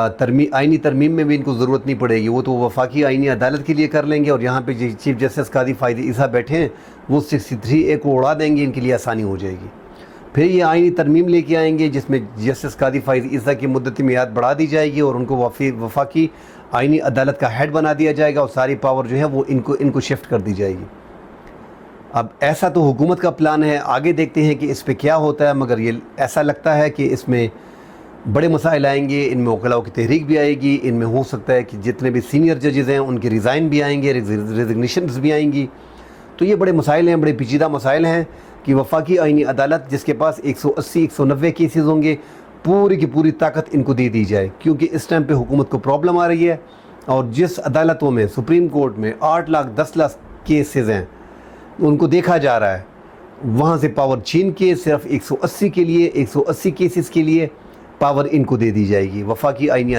آئینی ترمیم میں بھی ان کو ضرورت نہیں پڑے گی، وہ تو وفاقی آئینی عدالت کے لیے کر لیں گے، اور یہاں پہ چیف جسٹس قاضی فائد عیسیٰ بیٹھے ہیں وہ 63A کو اڑا دیں گے، ان کے لیے آسانی ہو جائے گی۔ پھر یہ آئینی ترمیم لے کے آئیں گے جس میں جسٹس قاضی فائد عیسیٰ کی مدتی میعاد بڑھا دی جائے گی، اور ان کو وفاقی آئینی عدالت کا ہیڈ بنا دیا جائے گا، اور ساری پاور جو ہے وہ ان کو شفٹ کر دی جائے گی۔ اب ایسا تو حکومت کا پلان ہے، آگے دیکھتے ہیں کہ اس پہ کیا ہوتا ہے، مگر یہ ایسا لگتا ہے کہ اس میں بڑے مسائل آئیں گے، ان میں وکلاء کی تحریک بھی آئے گی، ان میں ہو سکتا ہے کہ جتنے بھی سینئر ججز ہیں ان کے ریزائن بھی آئیں گے، ریزگنیشنز بھی آئیں گی۔ تو یہ بڑے مسائل ہیں، بڑے پیچیدہ مسائل ہیں کہ وفاقی آئینی عدالت جس کے پاس 180 190 کیسز ہوں گے، پوری کی پوری طاقت ان کو دے دی جائے، کیونکہ اس ٹائم پہ حکومت کو پرابلم آ رہی ہے، اور جس عدالتوں میں سپریم کورٹ میں 8 لاکھ 10 لاکھ کیسز ہیں ان کو دیکھا جا رہا ہے، وہاں سے پاور چھین کے صرف 180 کے لیے 180 کیسز کے لیے پاور ان کو دے دی جائے گی۔ وفاقی آئینی